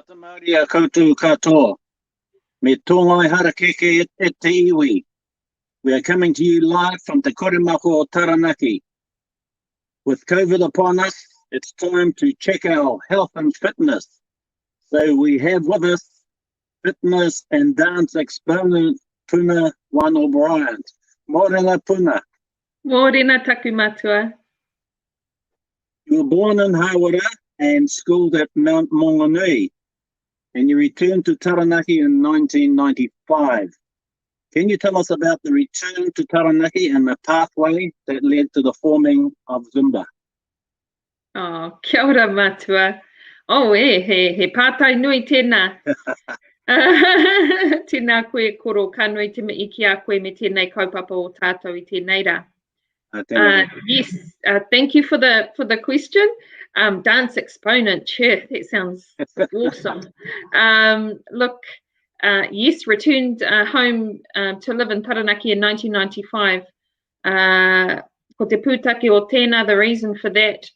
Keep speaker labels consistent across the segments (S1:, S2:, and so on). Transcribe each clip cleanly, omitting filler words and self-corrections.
S1: Ata Māori a koutou katoa. Me tōngai harakeke te iwi. We are coming to you live from Te Korimako o Taranaki. With COVID upon us, it's time to check our health and fitness. So we have with us fitness and dance exponent Puna Wano-Bryant. Mōrena Puna.
S2: Mōrena taku matua.
S1: You were born in Hawara and schooled at Mt Maunganui, and you returned to Taranaki in 1995. Can you tell us about the return to Taranaki and the pathway that led to the forming of Zumba?
S2: Oh, kia ora matua. Oh, he pātai nui tēnā. Tēnā koe koro kanui te me iki a koe me tēnei kaupapa o tātou I tēnei rā. Yes, thank you for the question. Dance exponent, chair, that sounds awesome. Look, yes, returned home to live in Taranaki in 1995. Ko te pūtake o tēnā, the reason for that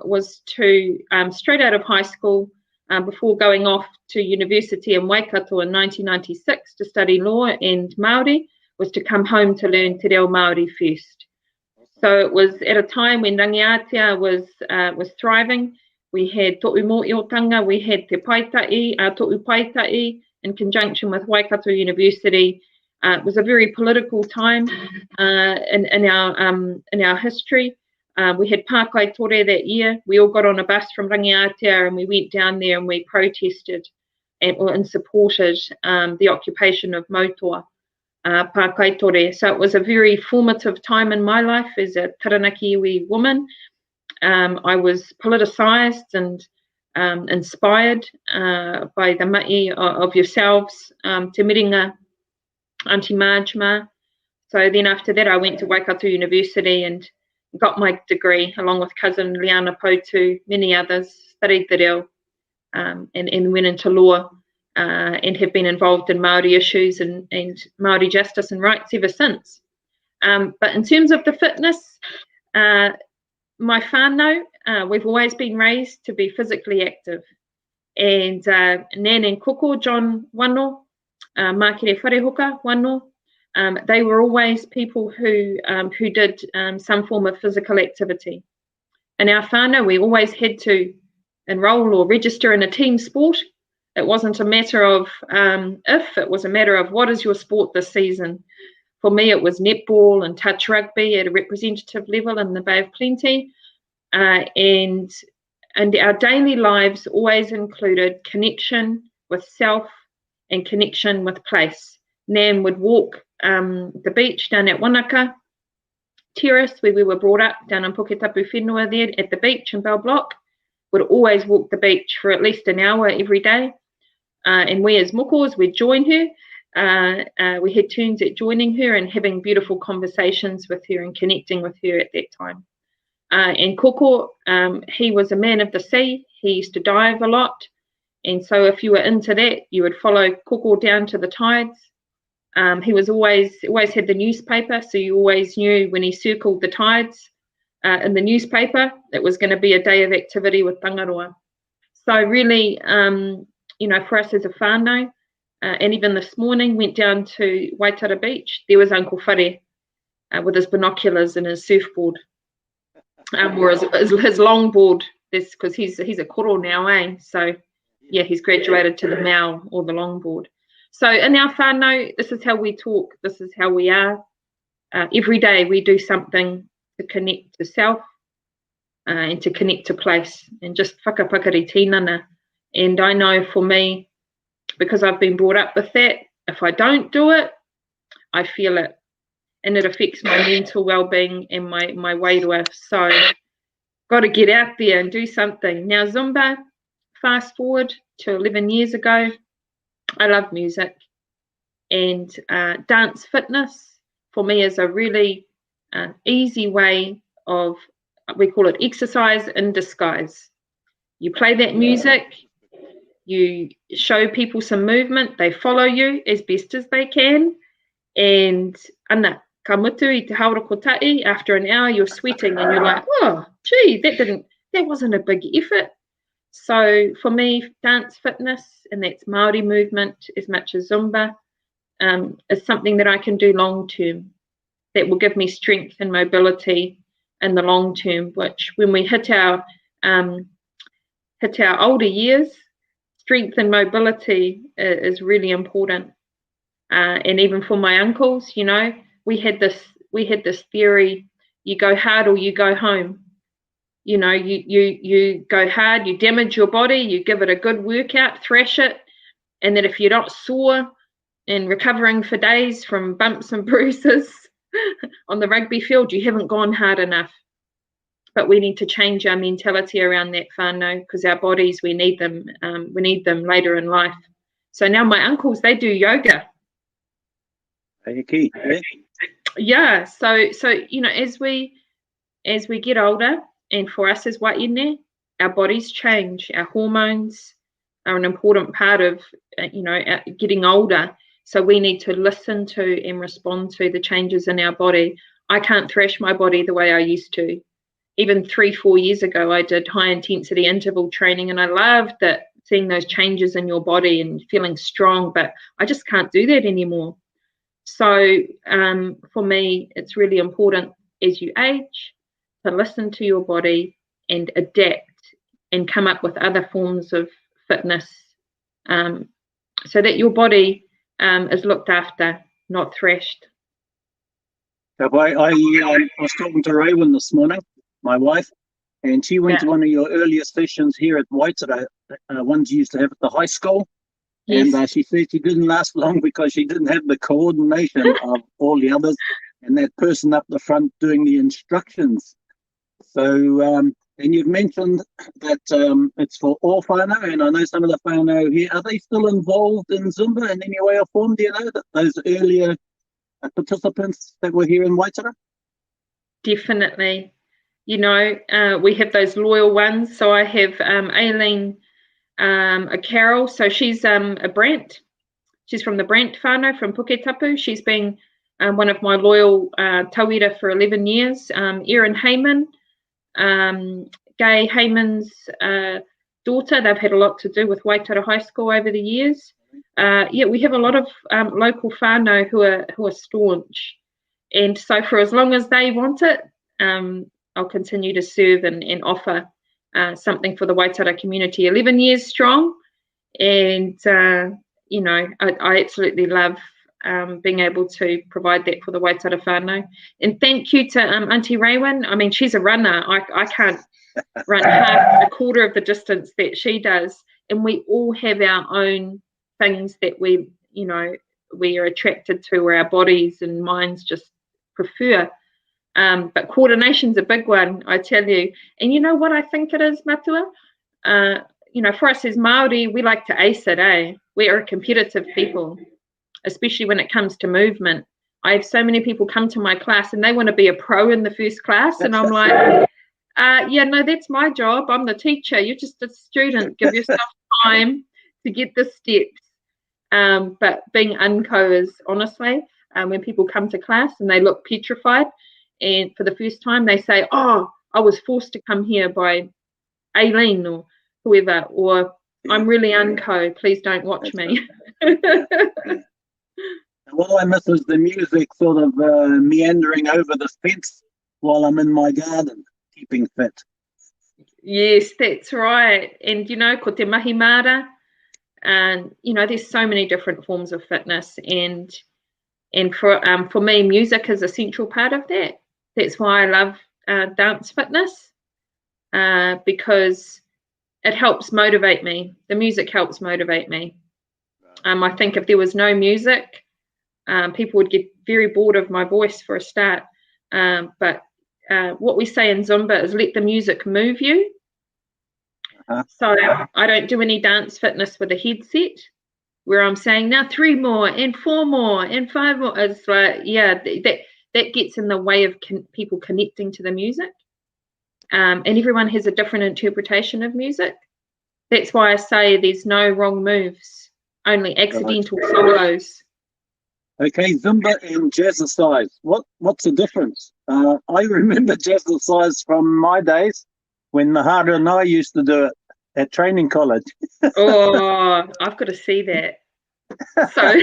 S2: was to, straight out of high school, before going off to university in Waikato in 1996 to study law and Māori, was to come home to learn te reo Māori first. So it was at a time when Rangiatea was thriving. We had to'u mōiotanga, we had te paitai, to'u paitai, in conjunction with Waikato University. It was a very political time in our history. We had Pākai Tore that year. We all got on a bus from Rangiatea and we went down there and we protested and supported the occupation of Mautoa. Pākai Tore. So it was a very formative time in my life as a Taranaki iwi woman. I was politicised and inspired by the ma'i of yourselves, Te Miringa, Auntie Marjma. So then after that I went to Waikato University and got my degree along with cousin Liana Poutu, many others, studied te reo and went into law. And have been involved in Māori issues and Māori justice and rights ever since. But in terms of the fitness, my whānau, we've always been raised to be physically active. And Nan and Koko, John Wano, Mākere Wharehoka Wano, they were always people who did some form of physical activity. In our whānau, we always had to enrol or register in a team sport. It wasn't a matter of if, it was a matter of what is your sport this season. For me, it was netball and touch rugby at a representative level in the Bay of Plenty. And our daily lives always included connection with self and connection with place. Nan would walk the beach down at Wanaka Terrace, where we were brought up, down in Puketapu Whenua there at the beach in Bell Block. Would always walk the beach for at least an hour every day. And we as mokos, we'd join her. We had turns at joining her and having beautiful conversations with her and connecting with her at that time. And Koko, he was a man of the sea. He used to dive a lot. And so if you were into that, you would follow Koko down to the tides. He was always had the newspaper, so you always knew when he circled the tides in the newspaper, it was going to be a day of activity with Tangaroa. So really, for us as a whānau, and even this morning, went down to Waitara Beach. There was Uncle Whare with his binoculars and his surfboard, or his longboard, because he's a koro now, eh? So, yeah, he's graduated to the mau or the longboard. So in our whānau, this is how we talk, this is how we are. Every day we do something to connect to self and to connect to place and just whakapakari tinana. And I know for me, because I've been brought up with that, if I don't do it, I feel it. And it affects my mental well-being and my wairua. So got to get out there and do something. Now Zumba, fast forward to 11 years ago, I love music. And dance fitness for me is a really easy way of, we call it exercise in disguise. You play that music, you show people some movement, they follow you as best as they can, and ana, ka mutu I te haura kotai, after an hour you're sweating and you're like, oh, gee, that wasn't a big effort. So for me, dance fitness, and that's Māori movement as much as Zumba, is something that I can do long term, that will give me strength and mobility in the long term, which when we hit our older years, strength and mobility is really important. And even for my uncles, you know, we had this theory: you go hard or you go home. You know, you go hard, you damage your body, you give it a good workout, thrash it, and that if you're not sore and recovering for days from bumps and bruises on the rugby field, you haven't gone hard enough. But we need to change our mentality around that whānau, because our bodies, we need them later in life. So now my uncles, they do yoga.
S1: Okay.
S2: Yeah, so you know, as we get older, and for us as wairua, our bodies change. Our hormones are an important part of getting older. So we need to listen to and respond to the changes in our body. I can't thrash my body the way I used to. Even 3-4 years ago, I did high intensity interval training, and I loved that, seeing those changes in your body and feeling strong, but I just can't do that anymore. So for me, it's really important as you age to listen to your body and adapt and come up with other forms of fitness, so that your body is looked after, not thrashed.
S1: I was talking to Raven this morning, my wife, and she went to one of your earlier sessions here at Waitara, ones you used to have at the high school. Yes. And she said she didn't last long because she didn't have the coordination of all the others and that person up the front doing the instructions. So, and you've mentioned that it's for all whānau, and I know some of the whānau here, are they still involved in Zumba in any way or form? Do you know that those earlier participants that were here in Waitara?
S2: Definitely. You know, we have those loyal ones. So I have Aileen Carol. So she's a Brant. She's from the Brant whānau from Puketapu. She's been one of my loyal tauira for 11 years. Erin Heyman, Gay Heyman's daughter. They've had a lot to do with Waitara High School over the years. We have a lot of local whānau who are staunch. And so for as long as they want it, I'll continue to serve and offer something for the Waitara community. 11 years strong, and I absolutely love being able to provide that for the Waitara whānau. And thank you to Auntie Raywin. I mean, she's a runner. I can't run a quarter of the distance that she does, and we all have our own things that we are attracted to, or our bodies and minds just prefer. But coordination's a big one, I tell you. And you know what I think it is, Matua? For us as Māori, we like to ace it, We are a competitive people, especially when it comes to movement. I have so many people come to my class and they want to be a pro in the first class. And I'm like, that's my job. I'm the teacher. You're just a student. Give yourself time to get the steps. But being unco is honestly, when people come to class and they look petrified, and for the first time they say, "Oh, I was forced to come here by Aileen or whoever," or "I'm really unco. Please don't watch me."
S1: What I miss is the music sort of meandering over the fence while I'm in my garden, keeping fit.
S2: Yes, that's right. And ko te mahi mara, and there's so many different forms of fitness, and for me, music is a central part of that. That's why I love dance fitness, because it helps motivate me. The music helps motivate me. I think if there was no music, people would get very bored of my voice for a start. But what we say in Zumba is let the music move you. So I don't do any dance fitness with a headset where I'm saying now 3 more and 4 more and 5 more. It's like, that gets in the way of people connecting to the music. And everyone has a different interpretation of music. That's why I say there's no wrong moves, only accidental solos.
S1: Okay, Zumba and jazzercise. What's the difference? I remember jazzercise from my days when Mahara and I used to do it. at training college.
S2: Oh, I've got to see that. So,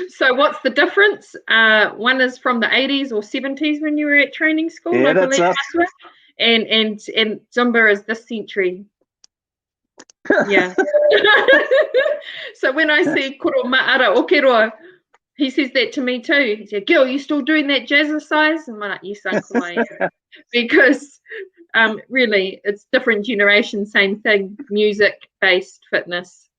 S2: so what's the difference? One is from the 80s or 70s when you were at training school,
S1: Yeah,
S2: I
S1: that's
S2: believe,
S1: us.
S2: and Zumba is this century. Yeah. So when I see Koro Ma'ara Okeroa, he says that to me too. He said, "Girl, you still doing that jazzercise?" And I'm like, "Yes, Uncle, I am." Because really, it's different generation, same thing, music-based fitness.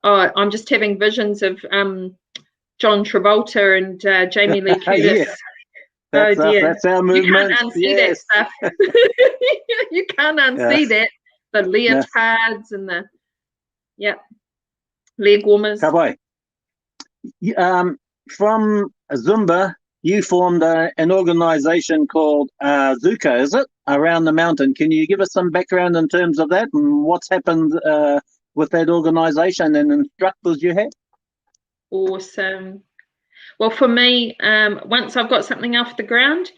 S2: Oh, I'm just having visions of John Travolta and Jamie Lee Curtis.
S1: Yeah. That's,
S2: oh dear,
S1: that's our movement.
S2: You can't unsee that stuff. You can't unsee that. The leotards and the leg warmers.
S1: Kawai. From Zumba, you formed an organisation called Zuka, is it? Around the mountain. Can you give us some background in terms of that and what's happened with that organisation and instructors you have?
S2: Awesome. Well, for me, once I've got something off the ground,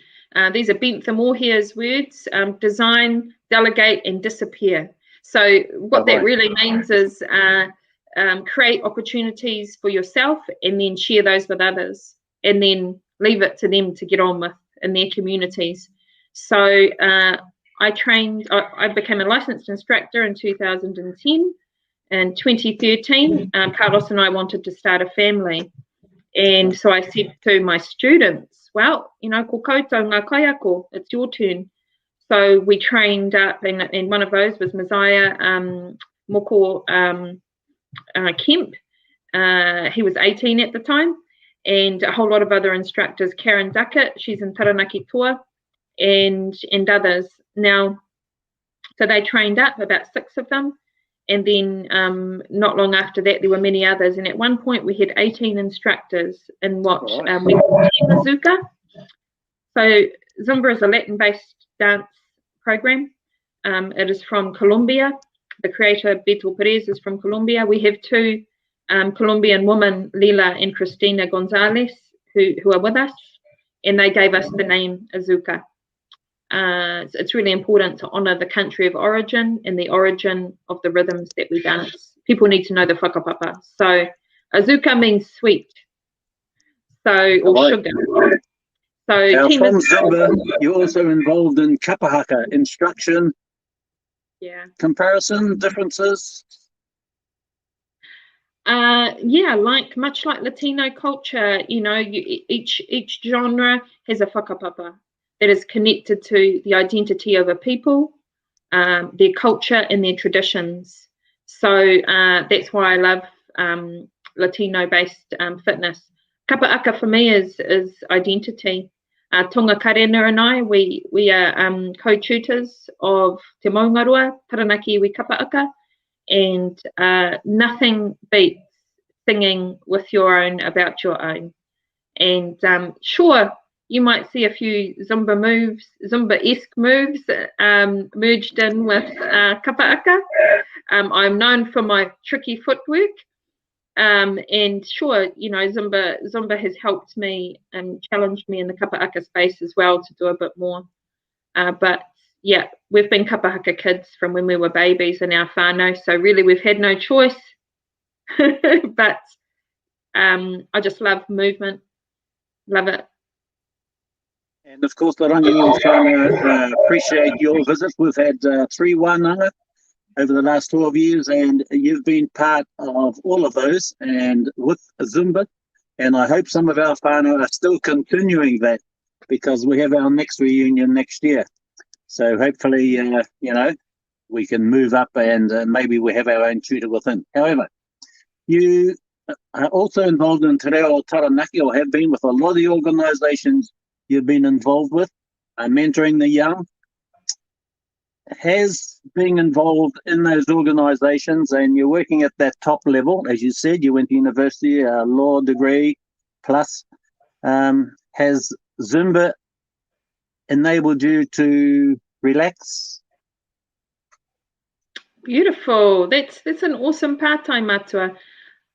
S2: these are Bentham Moorhere's words, design, delegate and disappear. So what that really means is create opportunities for yourself and then share those with others and then leave it to them to get on with in their communities. So I became a licensed instructor in 2010. In 2013, Carlos and I wanted to start a family. And so I said to my students, well, ko koutou ngā kaiako, it's your turn. So we trained up, and one of those was Messiah Moko Kemp. He was 18 at the time, and a whole lot of other instructors. Karen Duckett, she's in Taranaki tour, and others. Now, so they trained up, about 6 of them. And then not long after that, there were many others. And at one point, we had 18 instructors in what we call Zuka. So Zumba is a Latin-based dance program. It is from Colombia. The creator, Beto Perez, is from Colombia. We have 2 Colombian women, Lila and Cristina Gonzalez, who are with us. And they gave us the name Azuka. It's really important to honour the country of origin and the origin of the rhythms that we dance. People need to know the whakapapa. So Azuka means sweet, or sugar. So
S1: now from Zumba, you're also involved in kapahaka, instruction, comparison, differences.
S2: Much like Latino culture, each genre has a whakapapa that is connected to the identity of a people, their culture and their traditions. So that's why I love Latino-based fitness. Kapa'aka for me is identity. Tonga Karena and I, we are co-tutors of Te Maunganui, Taranaki iwi Kapa'aka, and nothing beats singing with your own about your own. And sure, you might see a few Zumba moves, Zumba-esque moves merged in with kapa'aka. I'm known for my tricky footwork. And sure, Zumba has helped me and challenged me in the kapa'aka space as well to do a bit more. But yeah, we've been kapa'aka kids from when we were babies in our whānau, so really we've had no choice. But I just love movement, love it.
S1: And of course, the Rangiora whānau appreciate your visit. We've had 3 wānanga over the last 12 years, and you've been part of all of those and with Zumba. And I hope some of our whānau are still continuing that, because we have our next reunion next year. So hopefully, we can move up and maybe we have our own tutor within. However, you are also involved in Te Reo Taranaki, or have been, with a lot of the organisations you've been involved with, mentoring the young. Has being involved in those organisations, and you're working at that top level, as you said, you went to university, a law degree plus, has Zumba enabled you to relax?
S2: Beautiful. That's an awesome part-time matua.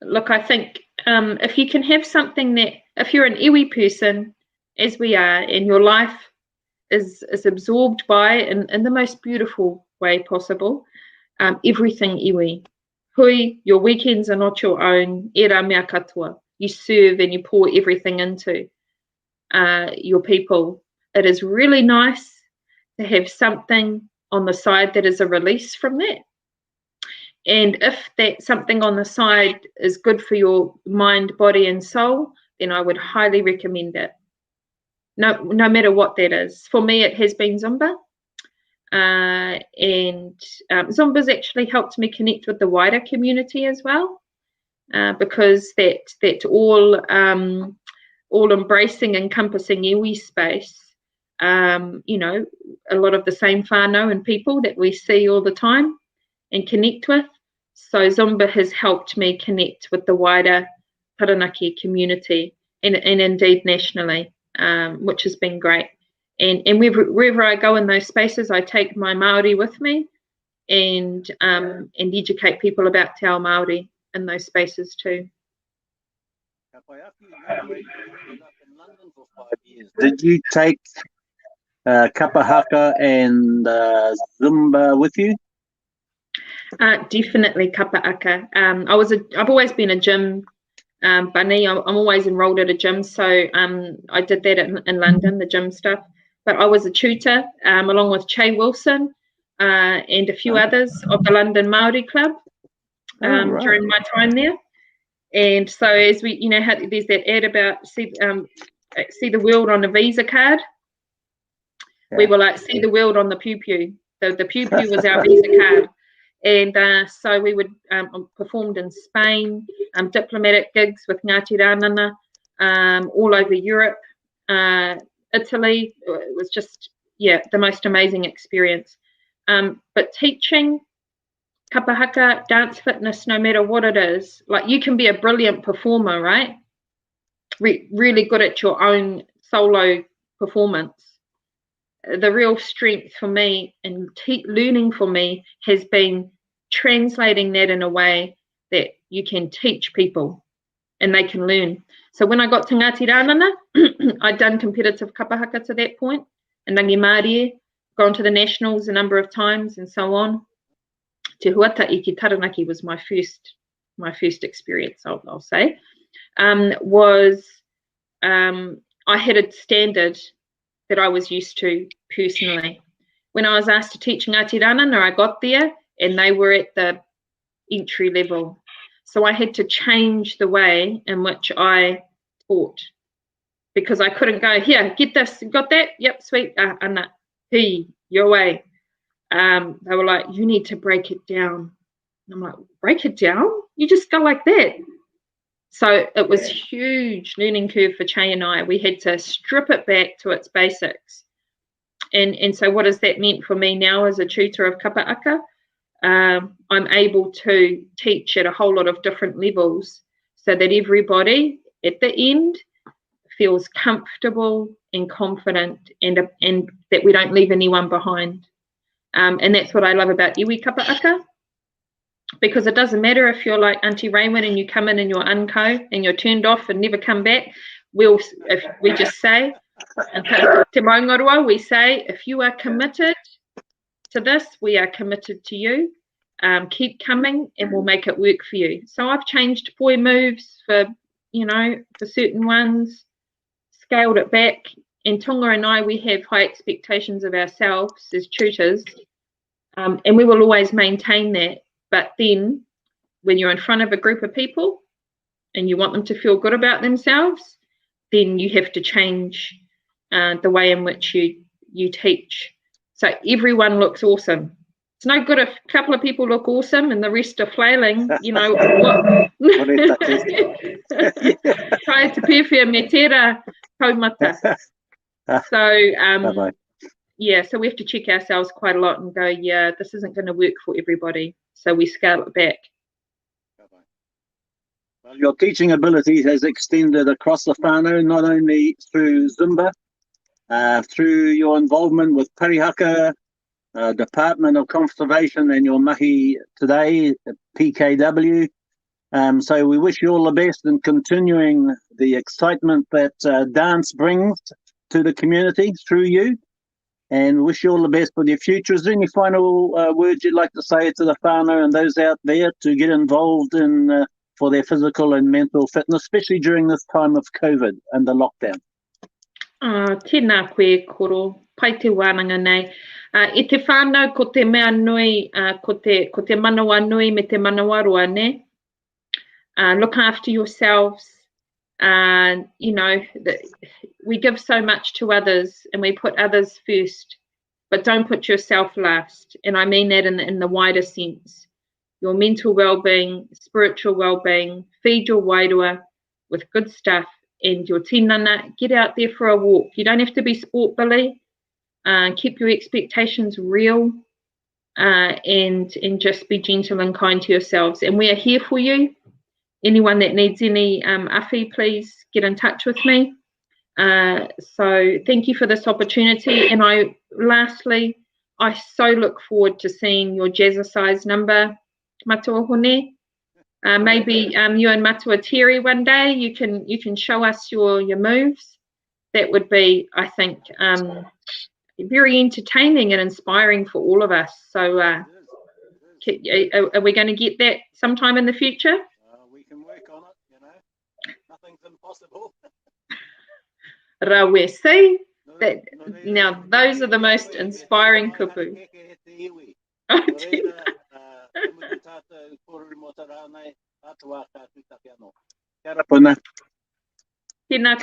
S2: Look, I think if you can have something that, if you're an iwi person, as we are, and your life is absorbed by in the most beautiful way possible. Everything iwi. Hui, your weekends are not your own. Era mea katoa. You serve and you pour everything into your people. It is really nice to have something on the side that is a release from that. And if that something on the side is good for your mind, body, and soul, then I would highly recommend it. No matter what that is. For me, it has been Zumba. And Zumba's actually helped me connect with the wider community as well, because that all embracing, encompassing iwi space, you know, a lot of the same whānau and people that we see all the time and connect with. So Zumba has helped me connect with the wider Taranaki community and indeed nationally, which has been great. And wherever I go in those spaces, I take my Māori with me and educate people about Te Ao Māori in those spaces too.
S1: Did you take kapa haka and Zumba with you?
S2: Definitely kapa haka. I've always been a gym bunny. I'm always enrolled at a gym, so I did that in London, the gym stuff. But I was a tutor along with Che Wilson and a few others of the London Māori Club during my time there. And so as we, you know, there's that ad about see the world on a Visa card. Yeah. We were like, see the world on the pew-pew. The pew-pew was our Visa card. And so we would performed in Spain, diplomatic gigs with Ngāti Rānana all over Europe. Italy. It was just, yeah, the most amazing experience. But teaching kapa haka, dance fitness, no matter what it is, like you can be a brilliant performer, right? Really good at your own solo performance. The real strength for me and learning for me has been translating that in a way that you can teach people and they can learn. So when I got to Ngāti Rānana, I'd done competitive kapa haka to that point, and Rangi Māori, gone to the nationals a number of times and so on. Te Huata'i ki Taranaki was my first experience, I'll say. I had a standard that I was used to personally. When I was asked to teach Ngāti Rānana, I got there and they were at the entry level. So I had to change the way in which I taught, because I couldn't go, here, get this, got that? Yep, sweet. Ana, hey, your way. They were like, you need to break it down. And I'm like, break it down? You just go like that. So it was huge learning curve for Che and I. We had to strip it back to its basics. And so what has that meant for me now as a tutor of kapa haka? I'm able to teach at a whole lot of different levels so that everybody at the end feels comfortable and confident and that we don't leave anyone behind. And that's what I love about iwi kapa haka, because it doesn't matter if you're like Auntie Raymond and you come in and you're unco and you're turned off and never come back. If we just say, Te Maunganui, we say, if you are committed to this, we are committed to you. Keep coming and we'll make it work for you. So I've changed poi moves for certain ones, scaled it back. And Tonga and I, we have high expectations of ourselves as tutors, and we will always maintain that. But then when you're in front of a group of people and you want them to feel good about themselves, then you have to change the way in which you teach. So everyone looks awesome. It's no good if a couple of people look awesome and the rest are flailing, what? Try to perfia me tera kaumata. So, so we have to check ourselves quite a lot and go, yeah, this isn't going to work for everybody. So we scale it back.
S1: Well, your teaching ability has extended across the whānau, not only through Zumba, through your involvement with Parihaka, Department of Conservation, and your mahi today, PKW. So we wish you all the best in continuing the excitement that dance brings to the community through you. and wish you all the best for your future. Is there any final words you'd like to say to the whānau and those out there to get involved in for their physical and mental fitness, especially during this time of COVID and the lockdown?
S2: Tēnā koe koro, pai te wānanga nei. I te whānau ko te mea nui, ko te manawa nui me te manawa roa ne. Look after yourselves. You know, we give so much to others and we put others first, but don't put yourself last. And I mean that in the wider sense. Your mental well-being, spiritual well-being, feed your wairua with good stuff, and your tinana, get out there for a walk. You don't have to be sport billy. Keep your expectations real, and just be gentle and kind to yourselves. And we are here for you. Anyone that needs any afi, please get in touch with me. So thank you for this opportunity. And lastly, I so look forward to seeing your jazzercise number, Matua Hone. Maybe you and Matua Terry one day, you can show us your moves. That would be, I think, very entertaining and inspiring for all of us. So are we going to get that sometime in the future?
S1: We can work on it, you know. Nothing's impossible.
S2: Rawe, see? Now, those are the most inspiring kupu. Tēnā